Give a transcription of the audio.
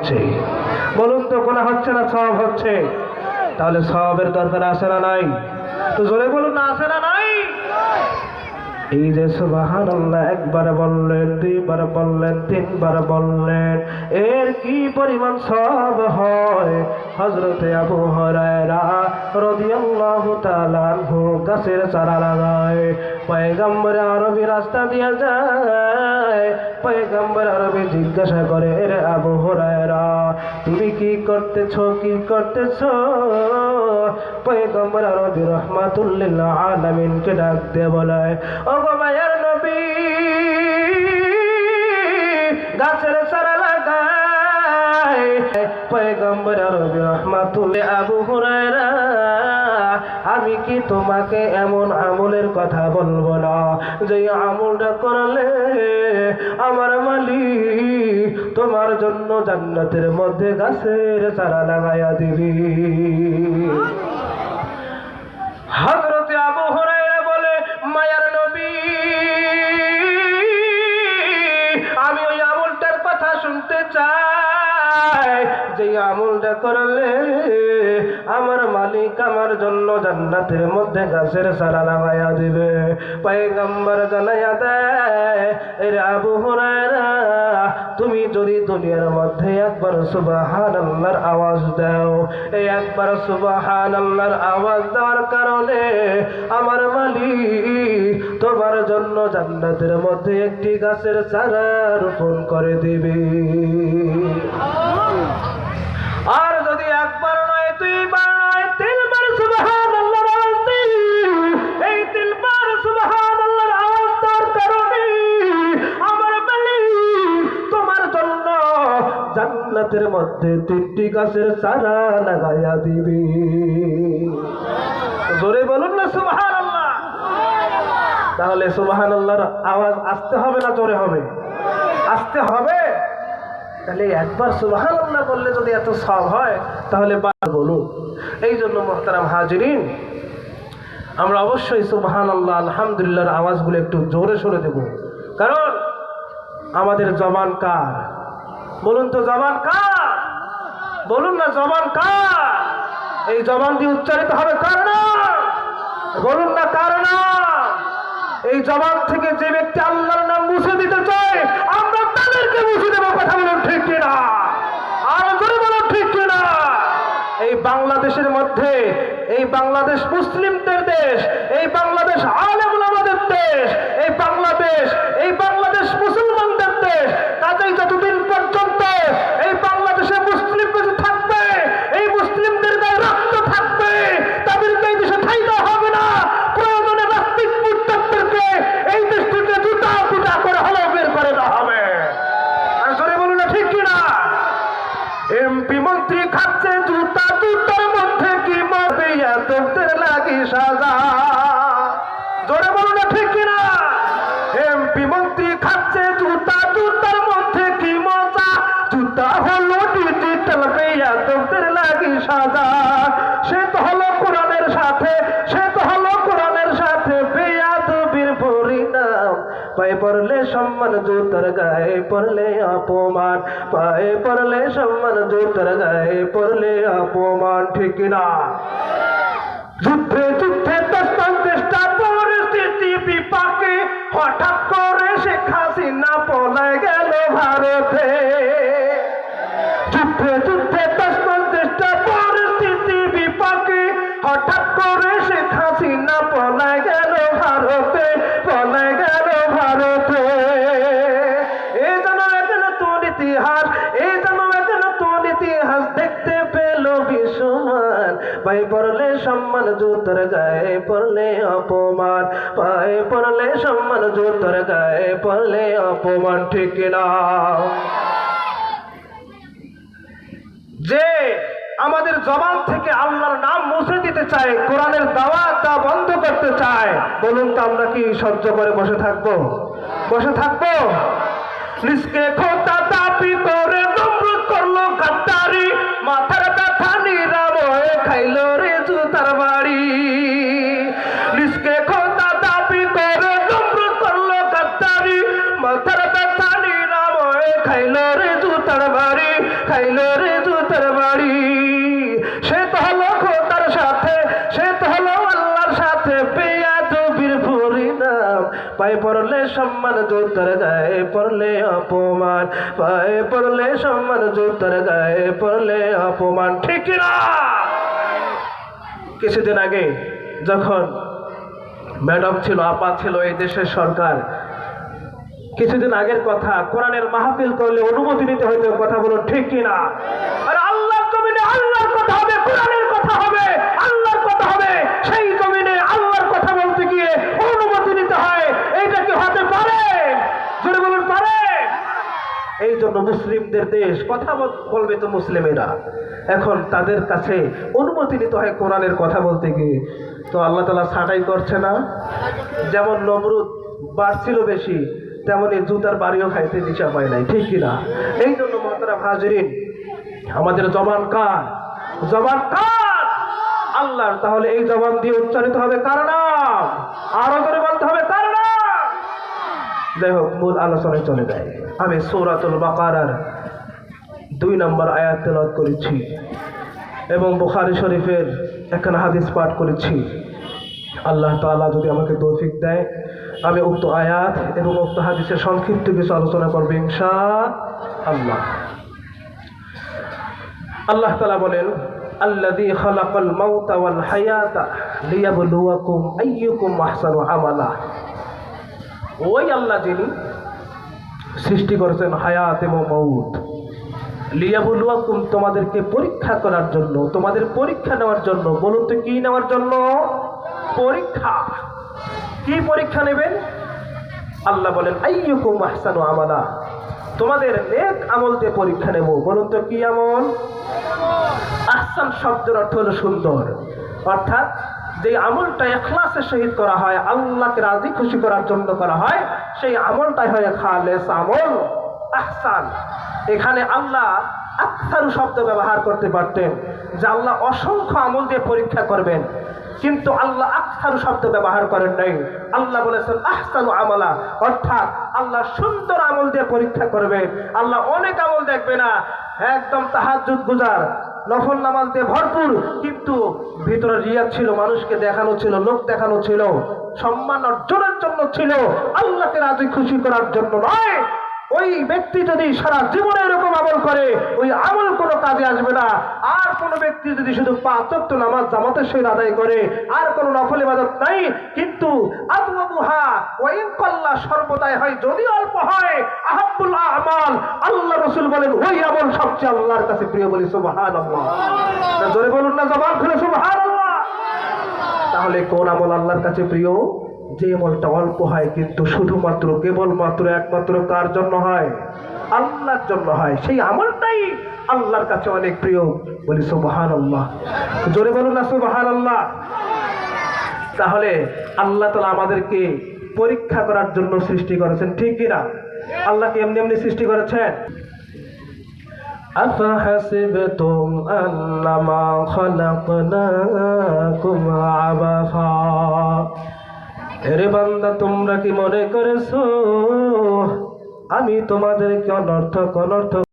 হচ্ছে? বলুন তো, গুনাহ হচ্ছে না সওয়াব হচ্ছে? তাহলে সওয়াবের দরকার আছে না নাই? তো জোরে বলুন না, আছে না নাই? এই যে সুবহানাল্লাহ একবার বললেন, দুইবার বললেন, তিনবার বললেন, এর কি পরিমাণ সওয়াব হয়? হযরতে আবু হুরায়রা রাদিয়াল্লাহু তাআলা আনহু গাছের চারা লাগায়, পয়গম্বর আরবি রাস্তা দিয়ে যায়, পয়গম্বর আরবি জিজ্ঞাসা করে, রে আবু হুরায়রা তুমি কি করতেছো, কি করতেছো? পয়গম্বর আরবি রাহমাতুল লিল আলামিনকে ডাক দিয়ে বলে, ও গো মায়ের নবী, গাছের চারা লাগায়। পয়গম্বর আরবি রাহমাতুল আবু হুরায়রা আমি কি তোমাকে এমন আমলের কথা বলবো না যে আমলটা করলে আমার মালিক তোমার জন্য জান্নাতের মধ্যে গাছের চারা লাগাইয়া দিবি? হযরতে আবু হুরায়রা বলে, মায়ার নবী আমি ওই আমলটার কথা শুনতে চাই যে আমলটা করলে আমার মালিক আমার জন্য জান্নাতের মধ্যে গাছের চারা লাগাইয়া দিবে। পয়গম্বর জানাইয়া দেয়, এরে আবু হুরায়রা তুমি যদি দুনিয়ার মধ্যে একবার সুবহানাল্লাহর আওয়াজ দাও, এই একবার সুবহানাল্লাহর আওয়াজ দেওয়ার কারণে আমার মালিক তোমার জন্য জান্নাতের মধ্যে একটি গাছের চারা রোপণ করে দিবে। আর যদি একবার নয়, দুইবার নয়, তিনবার সুবহানাল্লাহর আওয়াজ দিই, এই তিনবার সুবহানাল্লাহর আওয়াজ দেওয়ার কারণে আমার মালিক তোমার জন্য জান্নাতের মধ্যে তিনটি গাছের চারা লাগাইয়া দিবে। জোরে বলুন না সুবহানাল্লাহ। তাহলে সুবহানাল্লাহর আওয়াজ আসতে হবে না জোরে হবে? আসতে হবে। তাহলে একবার সুবহানাল্লাহ বললে যদি এত সওয়াব হয়, তাহলে বার বলুন। এই জন্য মুহতারাম হাজিরিন, আমরা অবশ্যই সুবহানাল্লাহ আলহামদুলিল্লাহর আওয়াজগুলো একটু জোরে সরে দেব। কারণ আমাদের জবান কার? বলুন তো, জবান কার? বলুন না, জবান কার? এই জবান দিয়ে উচ্চারিত হবে কার নাম? বলুন না, কার নাম? এই জবান থেকে যে ব্যক্তি আল্লাহর নাম মুছে দিতে চায়, আমরা তাদেরকে মুছে দেবো। কথা বলুন ঠিক কিনা? আর জোরে বলুন ঠিক কিনা? এই বাংলাদেশের মধ্যে, এই বাংলাদেশ মুসলিমদের দেশ, এই বাংলাদেশ আলেম ওলামাদের দেশ, এই বাংলাদেশ মুসলমানদের দেশ। কাজেই যতদিন পর্যন্ত এই বাংলাদেশে মুসলিম বেঁচে থাকবে, এই মুসলিমদের গায়ে রক্ত থাকবে, তাদেরকে এই দেশে ঠাইতে হবে না। প্রয়োজনে নাস্তিক মুরতাদদেরকে এই দেশ থেকে জুতা জুতা করে হলেও বের করে দেওয়া হবে। আর জোরে বলুন না ঠিক কিনা? এমপি মন্ত্রী খাচ্ছে জুতা, জুতার মধ্যে কি মরবে এতদের লাগি সাজা। জোরে বলুন না ঠিক কিনা? এমপি মন্ত্রী খাচ্ছে জুতা, জুতার মধ্যে কি মজা। জুতা হলো ডিজিটাল বেয়াদবদের লাগি সাজা। সে তো হলো কোরআনের সাথে, সে তো হলো কোরআনের সাথে বেয়াদবির পরিণাম। পায়ে পড়লে সম্মান, জুতার গায়ে পড়লে অপমান। পায়ে পড়লে সম্মান, জুতার গায়ে পড়লে অপমান। ঠিক না? যুদ্ধে যুদ্ধে চেষ্টা পরিস্থিতি বিপাকে হঠাৎ করে শেখ হাসিনা পলায় গেল ভারতে। যুদ্ধে যুদ্ধে চেষ্টা পরিস্থিতি বিপাকে হঠাৎ করে শেখ হাসিনা পলায় গেল ভারতে, পলায় গেল ভারতে। এই যেন এক নতুন ইতিহাস, এই যেন এক নতুন ইতিহাস দেখতে পেল বিশ্বমান। পায়ে পড়লে সম্মান, জুতার গায়ে পড়লে অপমান। পায়ে পড়লে সম্মান, জুতার গায়ে পড়লে অপমান। ঠিক না? যে আমাদের জবান থেকে আল্লাহর নাম মুছে দিতে চায়, কোরআনের দাওয়াত বন্ধ করতে চায়, বলুন তো আমরা কি সহ্য করে বসে থাকবো? বসে থাকবো? নিজকে খোদা দাবি করে নমরুদ করলো গাদ্দারি, মাথার ব্যথা নিরাময় খাইলো রে জুতার বাড়ি। নিজকে খোদা দাবি করে নমরুদ করলো গাদ্দারি, মাথার ব্যথা নিরাময় খাইলো রে জুতার বাড়ি। লাগাইল রে জুতার বাড়ি, সে তো হলো খোদার সাথে, সে তো হলো আল্লাহর সাথে বেয়াদবির পরিণাম। পায়ে পড়লে সম্মান, জুতার গায়ে পড়লে অপমান, পায়ে পড়লে সম্মান, জুতার গায়ে পড়লে অপমান, ঠিক না? কিছুদিন আগে যখন ম্যাডাম ছিল, আপা ছিল এই দেশের সরকার, কিছুদিন আগের কথা, কোরআনের মাহফিল করলে অনুমতি নিতে হইতো, কথা বলো ঠিক কিনা? আর আল্লাহর জমিনে আল্লাহর কথা হবে, কোরআনের কথা হবে, আল্লাহর কথা হবে, সেই জমিনে আল্লাহর কথা বলতে গিয়ে অনুমতি নিতে হয়, এইটা কি হতে পারে? জোরে বলুন পারে? এই জন্য মুসলিমদের দেশ, কথা বলবে তো মুসলিমেরা, এখন তাদের কাছে অনুমতি নিতে হয় কোরআনের কথা বলতে গিয়ে। তো আল্লাহ তাআলা ছাঁটাই করছে না? যেমন নমরুদ বাড়ছিল বেশি, তেমনি জুতার বাড়িও খাইতে দিশা পায় নাই, ঠিক কিনা? এই জন্য মুহতারাম হাজিরিন, আমাদের জবান কার? জবান কার? আল্লাহর। তাহলে এই জবান দিয়ে উচ্চারিত হবে কার নাম? আরো করে বলতে হবে কার নাম? যাই হোক, মূল আলোচনায় চলে যায়। আমি সূরাতুল বাকারার 2 নম্বর আয়াত তেলাওয়াত করেছি এবং বুখারী শরীফের একখানা হাদিস পাঠ করেছি। আল্লাহ তাআলা যদি আমাকে তৌফিক দেয়, আমি উক্ত আয়াত এবং উক্ত হাদিসের সংক্ষিপ্ত কিছু আলোচনা করব ইনশাআল্লাহ। আল্লাহ তাআলা বলেন, আল্লাযী খালাকাল মাউতা ওয়াল হায়াতা লিয়াবলুয়াকুম আইয়ুকুম আহসানু আমালা। ওই আল্লাহ যিনি সৃষ্টি করেছেন হায়াত এবং মউত, লিয়াবলুয়াকুম, তোমাদেরকে পরীক্ষা করার জন্য, তোমাদের পরীক্ষা নেওয়ার জন্য। বলুন তো কি নেওয়ার জন্য? পরীক্ষা। কি পরীক্ষা নেবেন? আল্লাহ বলেন আইয়ুকুম আহসানু আমালা, তোমাদের নেক আমল দিয়ে পরীক্ষা নেব। বলুন তো কি আমল? আহসান শব্দের অর্থ হলো সুন্দর, অর্থাৎ যে আমলটা ইখলাসের সহিত করা হয়, আল্লাহকে রাজি খুশি করার জন্য করা হয়, সেই আমলটাই হয় খালেস আমল, আহসান। এখানে আল্লাহ আকসারু শব্দ ব্যবহার করতে পারতেন, যে আল্লাহ অসংখ্য আমল দিয়ে পরীক্ষা করবেন, কিন্তু আল্লাহ আকসারু শব্দ ব্যবহার করেন নাই। আল্লাহ বলেছেন আহসানু আমালা, অর্থাৎ আল্লাহ সুন্দর আমল দিয়ে পরীক্ষা করবেন। আল্লাহ অনেক আমল দেখবে না, একদম তাহাজ্জুদ গুজার, নফল নামাজ দিয়ে ভরপুর, কিন্তু ভিতরে রিয়া ছিল, মানুষকে দেখানো ছিল, লোক দেখানো ছিল, সম্মান অর্জনের জন্য ছিল, আল্লাহকে রাজি খুশি করার জন্য নয়। ওই ব্যক্তি যদি সারা জীবনে এরকম আমল করে, ওই আমল কোনো কাজে আসবে না। আর কোন ব্যক্তি যদি শুধু 5 ওয়াক্ত নামাজ জামাতের সহিত আদায় করে, আর কোনো নফল ইবাদত নাই, কিন্তু আদওয়াবুহা ওয়া ইন কাল্লা, সর্বদাই হয়, যদি অল্প হয়, আহাব্বুল আমাল, আল্লাহ রাসূল বলেন ওই আমল সবচেয়ে আল্লাহর কাছে প্রিয়। বলি সুবহানাল্লাহ। জোরে বলুন না, জবান খুলে সুবহানাল্লাহ। তাহলে কোন আমল আল্লাহর কাছে প্রিয়? যে আমলটা অল্প হয়, কিন্তু শুধুমাত্র কেবলমাত্র একমাত্র কার জন্য হয়? আল্লাহর জন্য হয়, সেই আমলটাই আল্লাহর কাছে অনেক প্রিয়। বলি সুবহানাল্লাহ। জোরে বলুন না সুবহানাল্লাহ। তাহলে আল্লাহ তাআলা আমাদেরকে পরীক্ষা করার জন্য সৃষ্টি করেছেন, ঠিক কিনা? আল্লাহ কি এমনি এমনি সৃষ্টি করেছেন? আফাহাসিবতুম আন্নামা খালাকনাকুম আবাসা, হে বান্দা, তোমরা কি মনে করেছো আমি তোমাদেরকে অনর্থক